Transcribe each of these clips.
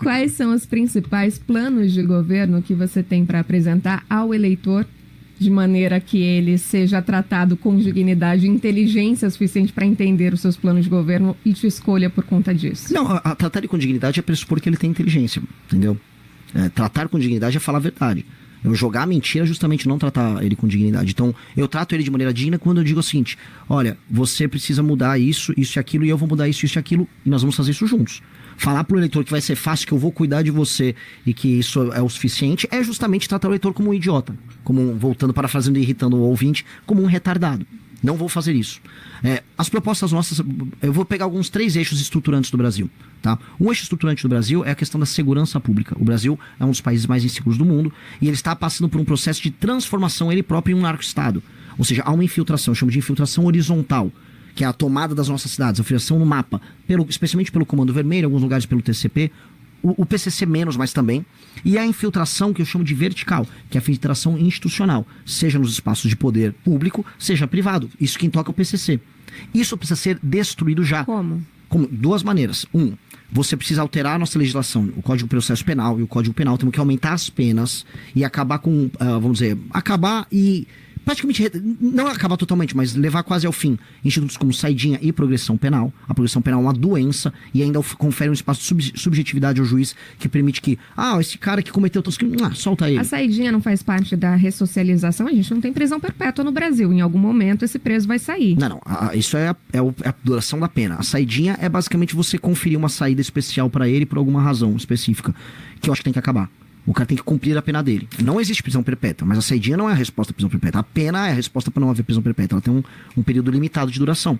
Quais são os principais planos de governo que você tem para apresentar ao eleitor, de maneira que ele seja tratado com dignidade e inteligência suficiente para entender os seus planos de governo e te escolha por conta disso? Não, tratar ele com dignidade é pressupor que ele tem inteligência, entendeu? Tratar com dignidade é falar a verdade. Eu jogar a mentira é justamente não tratar ele com dignidade. Então, eu trato ele de maneira digna quando eu digo o seguinte: olha, você precisa mudar isso, isso e aquilo, e eu vou mudar isso e aquilo, e nós vamos fazer isso juntos. Falar pro eleitor que vai ser fácil, que eu vou cuidar de você e que isso é o suficiente, é justamente tratar o eleitor como um idiota. Voltando, parafraseando e irritando o ouvinte, como um retardado. Não vou fazer isso. As propostas nossas, eu vou pegar alguns 3 eixos estruturantes do Brasil. Tá? Um eixo estruturante do Brasil é a questão da segurança pública. O Brasil é um dos países mais inseguros do mundo e ele está passando por um processo de transformação ele próprio em um narco-estado. Ou seja, há uma infiltração, eu chamo de infiltração horizontal, que é a tomada das nossas cidades, a infiltração no mapa, especialmente pelo Comando Vermelho, em alguns lugares pelo TCP, o PCC menos, mas também, e a infiltração que eu chamo de vertical, que é a infiltração institucional, seja nos espaços de poder público, seja privado. Isso quem toca é o PCC. Isso precisa ser destruído já. Como? Com 2 maneiras. Você precisa alterar a nossa legislação, o Código de Processo Penal e o Código Penal. Temos que aumentar as penas e acabar com, acabar e praticamente, não acabar totalmente, mas levar quase ao fim institutos como saidinha e progressão penal. A progressão penal é uma doença e ainda confere um espaço de subjetividade ao juiz que permite que, esse cara que cometeu tantos crimes, solta ele. A saidinha não faz parte da ressocialização? A gente não tem prisão perpétua no Brasil. Em algum momento esse preso vai sair. Não. Isso é a duração da pena. A saidinha é basicamente você conferir uma saída especial para ele por alguma razão específica, que eu acho que tem que acabar. O cara tem que cumprir a pena dele. Não existe prisão perpétua, mas a saidinha não é a resposta à prisão perpétua. A pena é a resposta para não haver prisão perpétua. Ela tem um período limitado de duração.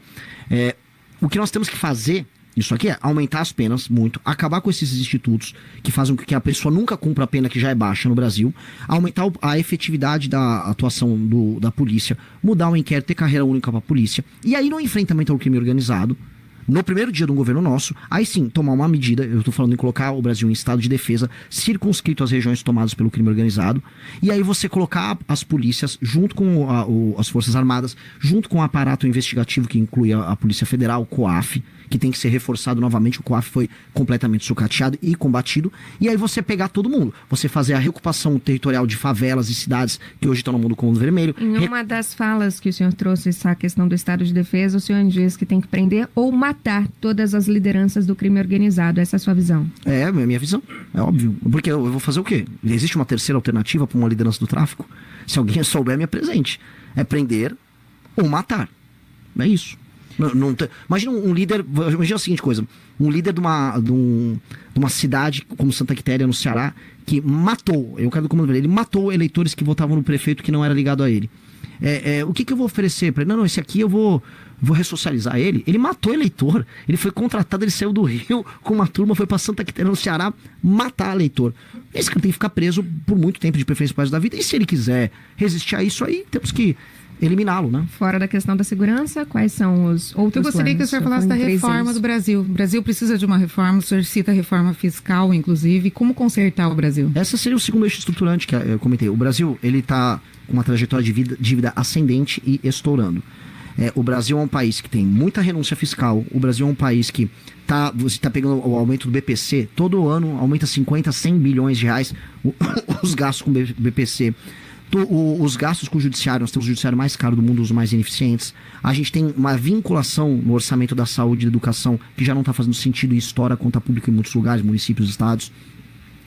O que nós temos que fazer, isso aqui, é aumentar as penas muito, acabar com esses institutos que fazem com que a pessoa nunca cumpra a pena que já é baixa no Brasil, aumentar a efetividade da atuação da polícia, mudar o inquérito, ter carreira única para a polícia, e aí no enfrentamento ao crime organizado, no primeiro dia do governo nosso, aí sim, tomar uma medida, eu estou falando em colocar o Brasil em estado de defesa, circunscrito às regiões tomadas pelo crime organizado, e aí você colocar as polícias, junto com as Forças Armadas, junto com o aparato investigativo, que inclui a Polícia Federal, o COAF, que tem que ser reforçado novamente, o COAF foi completamente sucateado e combatido, e aí você pegar todo mundo, você fazer a reocupação territorial de favelas e cidades que hoje estão no mundo Comando Vermelho. Em uma das falas que o senhor trouxe essa questão do estado de defesa, o senhor diz que tem que prender ou matar todas as lideranças do crime organizado. Essa é a sua visão? É a minha visão, é óbvio. Porque eu vou fazer o quê? Existe uma terceira alternativa para uma liderança do tráfico? Se alguém souber, me apresente. É prender ou matar. É isso. Imagina um líder, imagina a seguinte coisa: um líder de uma cidade como Santa Quitéria, no Ceará, que matou, eu quero do Comando Vermelho, ele matou eleitores que votavam no prefeito que não era ligado a ele. O que eu vou oferecer para ele? Não, esse aqui eu vou ressocializar ele. Ele matou eleitor, ele foi contratado, ele saiu do Rio com uma turma, foi para Santa Quitéria, no Ceará, matar eleitor. Esse cara tem que ficar preso por muito tempo, de preferência para da vida, e se ele quiser resistir a isso, aí temos que eliminá-lo, né? Fora da questão da segurança, quais são os outros Eu gostaria que o senhor falasse da reforma do Brasil. O Brasil precisa de uma reforma, o senhor cita a reforma fiscal, inclusive. Como consertar o Brasil? Essa seria o segundo eixo estruturante que eu comentei. O Brasil, ele está com uma trajetória de dívida ascendente e estourando. O Brasil é um país que tem muita renúncia fiscal. O Brasil é um país que você está pegando o aumento do BPC. Todo ano aumenta 50, 100 bilhões de reais os gastos com o BPC. Os gastos com o judiciário, nós temos o judiciário mais caro do mundo, os mais ineficientes. A gente tem uma vinculação no orçamento da saúde e da educação que já não está fazendo sentido e estoura a conta pública em muitos lugares, municípios, estados.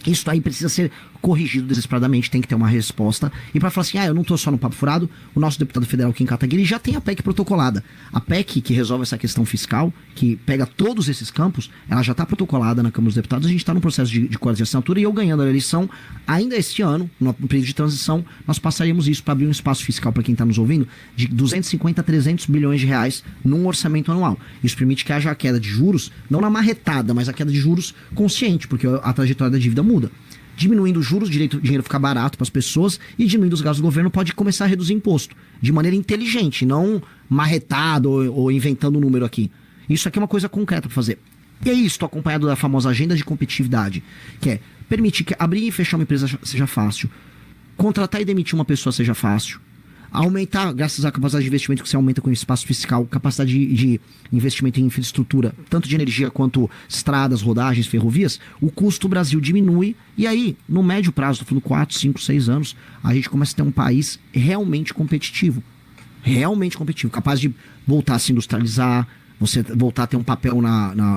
Isso aí precisa ser corrigido desesperadamente, tem que ter uma resposta. E para falar assim, eu não estou só no papo furado, o nosso deputado federal Kim Kataguiri já tem a PEC protocolada. A PEC que resolve essa questão fiscal, que pega todos esses campos, ela já está protocolada na Câmara dos Deputados. A gente está no processo de coleta de assinatura, e eu ganhando a eleição, ainda este ano, no período de transição, nós passaríamos isso para abrir um espaço fiscal para quem está nos ouvindo, de 250 a 300 bilhões de reais num orçamento anual. Isso permite que haja a queda de juros, não na marretada, mas a queda de juros consciente, porque a trajetória da dívida muda. Diminuindo os juros, o dinheiro fica barato para as pessoas, e diminuindo os gastos do governo pode começar a reduzir imposto de maneira inteligente, não marretado ou inventando um número aqui. Isso aqui é uma coisa concreta para fazer. E é isso, acompanhado da famosa agenda de competitividade, que é permitir que abrir e fechar uma empresa seja fácil, contratar e demitir uma pessoa seja fácil, aumentar, graças à capacidade de investimento que você aumenta com o espaço fiscal, capacidade de investimento em infraestrutura, tanto de energia quanto estradas, rodagens, ferrovias, o custo do Brasil diminui e aí, no médio prazo, estou falando 4, 5, 6 anos, a gente começa a ter um país realmente competitivo, capaz de voltar a se industrializar, você voltar a ter um papel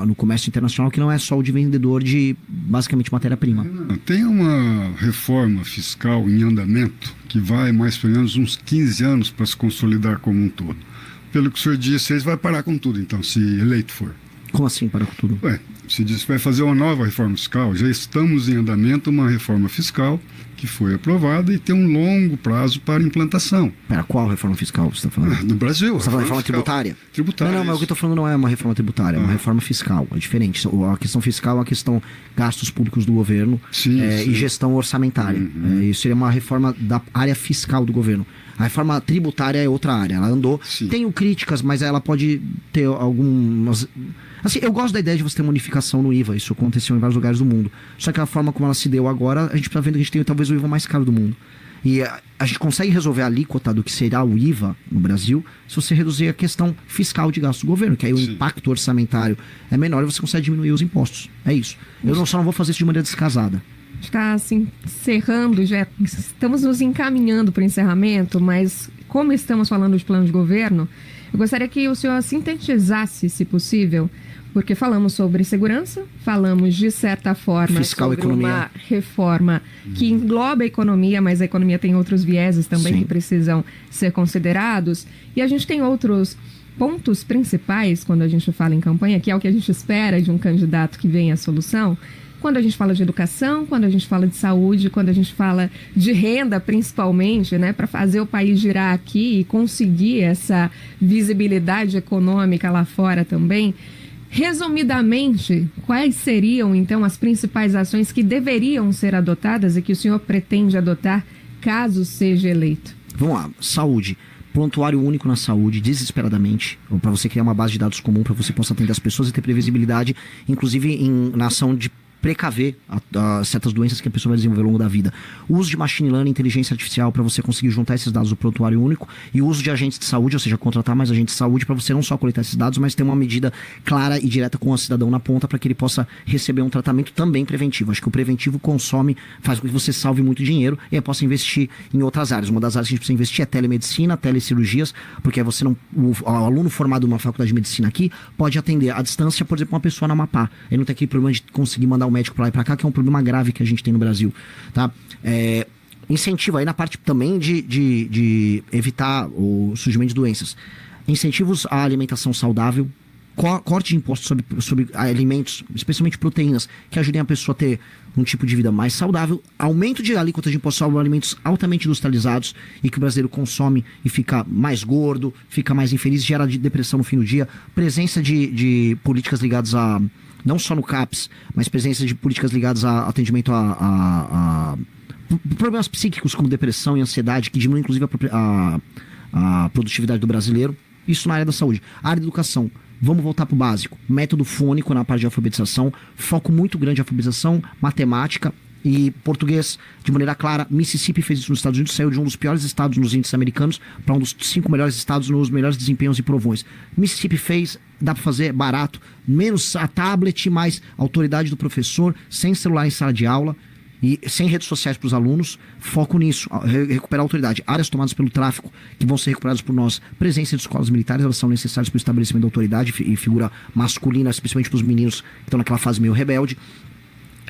no comércio internacional que não é só o de vendedor de, basicamente, matéria-prima. Tem uma reforma fiscal em andamento que vai mais ou menos uns 15 anos para se consolidar como um todo. Pelo que o senhor disse, vai parar com tudo, então, se eleito for. Como assim parar com tudo? Se diz que vai fazer uma nova reforma fiscal, já estamos em andamento uma reforma fiscal que foi aprovada e tem um longo prazo para implantação. Pera, qual reforma fiscal você está falando? No Brasil. Você está falando reforma tributária? Tributária. Não, mas o que eu estou falando não é uma reforma tributária, é uma reforma fiscal. É diferente. A questão fiscal é uma questão gastos públicos do governo e gestão orçamentária. Isso seria uma reforma da área fiscal do governo. A reforma tributária é outra área. Ela andou. Sim. Tenho críticas, mas ela pode ter algumas. Assim, eu gosto da ideia de você ter uma unificação no IVA. Isso aconteceu em vários lugares do mundo. Só que a forma como ela se deu agora, a gente está vendo que a gente tem talvez o IVA mais caro do mundo. E a gente consegue resolver a alíquota do que será o IVA no Brasil se você reduzir a questão fiscal de gasto do governo, que aí o impacto orçamentário é menor e você consegue diminuir os impostos. É isso. Eu só não vou fazer isso de maneira descasada. Está assim, encerrando, já estamos nos encaminhando para o encerramento, mas como estamos falando de plano de governo, eu gostaria que o senhor sintetizasse, se possível, porque falamos sobre segurança, falamos de certa forma fiscal, sobre economia. Uma reforma que engloba a economia, mas a economia tem outros vieses também que precisam ser considerados, e a gente tem outros pontos principais quando a gente fala em campanha, que é o que a gente espera de um candidato que venha à solução. Quando a gente fala de educação, quando a gente fala de saúde, quando a gente fala de renda, principalmente, né, para fazer o país girar aqui e conseguir essa visibilidade econômica lá fora também. Resumidamente, quais seriam, então, as principais ações que deveriam ser adotadas e que o senhor pretende adotar caso seja eleito? Vamos lá, saúde. Prontuário único na saúde, desesperadamente, para você criar uma base de dados comum, para você possa atender as pessoas e ter previsibilidade, inclusive na ação de precaver certas doenças que a pessoa vai desenvolver ao longo da vida. O uso de machine learning, inteligência artificial, para você conseguir juntar esses dados do prontuário único, e o uso de agentes de saúde, ou seja, contratar mais agentes de saúde para você não só coletar esses dados, mas ter uma medida clara e direta com o cidadão na ponta para que ele possa receber um tratamento também preventivo. Acho que o preventivo faz com que você salve muito dinheiro e aí possa investir em outras áreas. Uma das áreas que a gente precisa investir é telemedicina, telecirurgias, porque você não, o aluno formado numa faculdade de medicina aqui pode atender à distância, por exemplo, uma pessoa na Amapá. Ele não tem aquele problema de conseguir mandar o médico para lá e para cá, que é um problema grave que a gente tem no Brasil, tá? Incentivo aí na parte também de evitar o surgimento de doenças. Incentivos à alimentação saudável, corte de impostos sobre alimentos, especialmente proteínas, que ajudem a pessoa a ter um tipo de vida mais saudável, aumento de alíquota de impostos sobre alimentos altamente industrializados e que o brasileiro consome e fica mais gordo, fica mais infeliz, gera depressão no fim do dia, presença de políticas ligadas a, não só no CAPS, mas presença de políticas ligadas a atendimento a problemas psíquicos como depressão e ansiedade, que diminuem inclusive a produtividade do brasileiro. Isso na área da saúde. A área da educação, vamos voltar para o básico. Método fônico na parte de alfabetização, foco muito grande em alfabetização, matemática e português de maneira clara. Mississippi fez isso nos Estados Unidos, saiu de um dos piores estados nos índices americanos para um dos 5 melhores estados nos melhores desempenhos e provões. Mississippi fez, dá para fazer barato, menos a tablet, mais autoridade do professor, sem celular em sala de aula e sem redes sociais para os alunos. Foco nisso, recuperar a autoridade. Áreas tomadas pelo tráfico que vão ser recuperadas por nós. Presença de escolas militares, elas são necessárias para o estabelecimento da autoridade e figura masculina, especialmente para os meninos que estão naquela fase meio rebelde.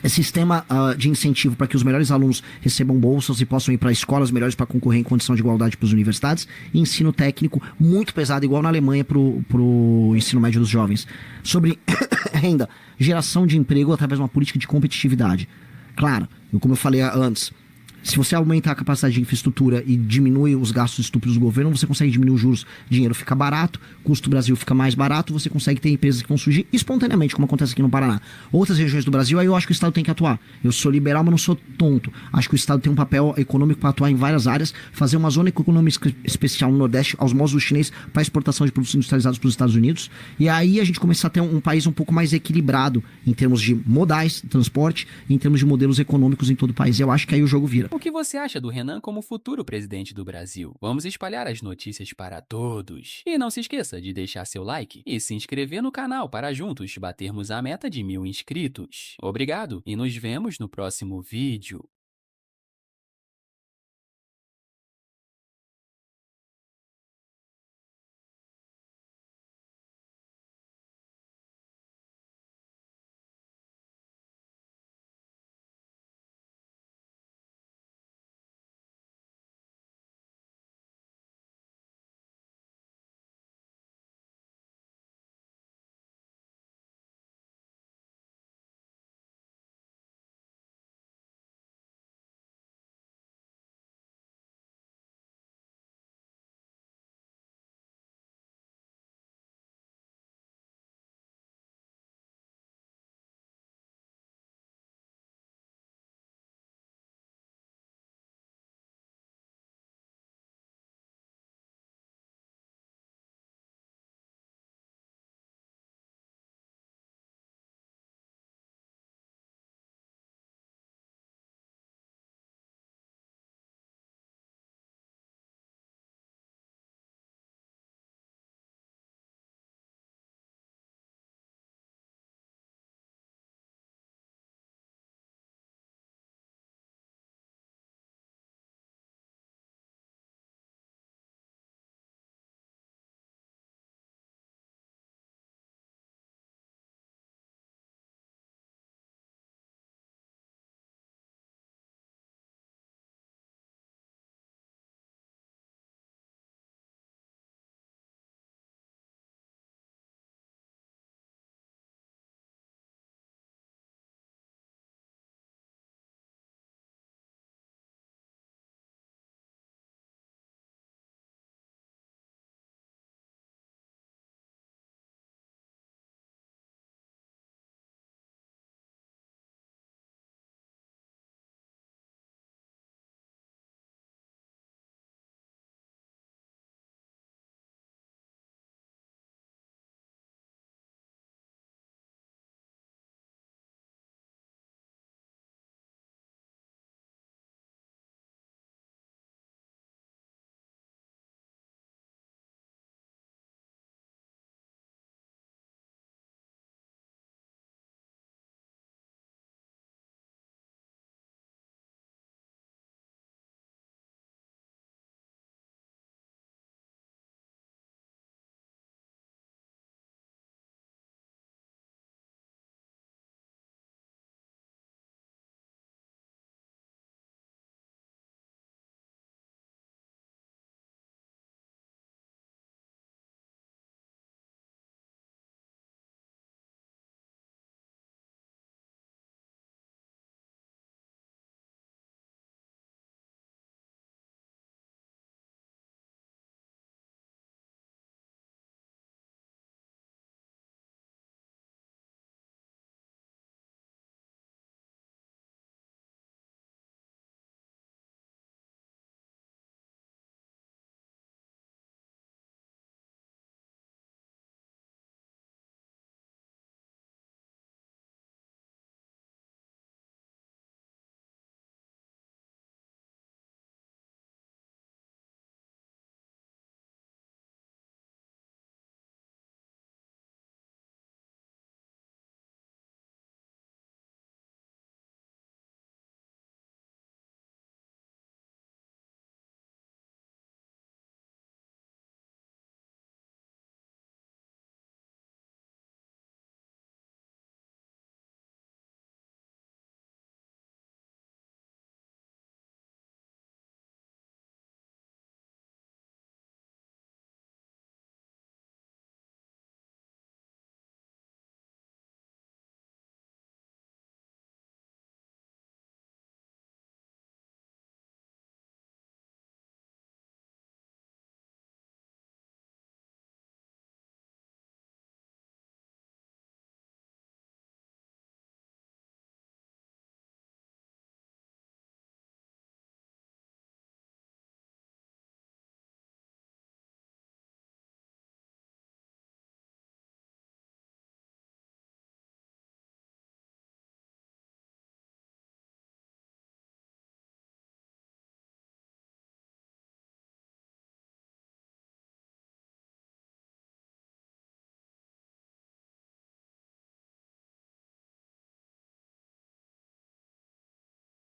Sistema de incentivo para que os melhores alunos recebam bolsas e possam ir para escolas melhores para concorrer em condição de igualdade para as universidades. E ensino técnico muito pesado, igual na Alemanha, para o ensino médio dos jovens. Sobre renda, geração de emprego através de uma política de competitividade. Claro, como eu falei antes, se você aumentar a capacidade de infraestrutura e diminui os gastos estúpidos do governo, você consegue diminuir os juros, dinheiro fica barato, custo do Brasil fica mais barato, você consegue ter empresas que vão surgir espontaneamente, como acontece aqui no Paraná. Outras regiões do Brasil, aí eu acho que o Estado tem que atuar. Eu sou liberal, mas não sou tonto. Acho que o Estado tem um papel econômico para atuar em várias áreas, fazer uma zona econômica especial no Nordeste, aos moldes do chinês, para exportação de produtos industrializados para os Estados Unidos. E aí a gente começar a ter um país um pouco mais equilibrado em termos de modais, transporte, e em termos de modelos econômicos em todo o país. Eu acho que aí o jogo vira. O que você acha do Renan como futuro presidente do Brasil? Vamos espalhar as notícias para todos. E não se esqueça de deixar seu like e se inscrever no canal para juntos batermos a meta de 1000 inscritos. Obrigado e nos vemos no próximo vídeo.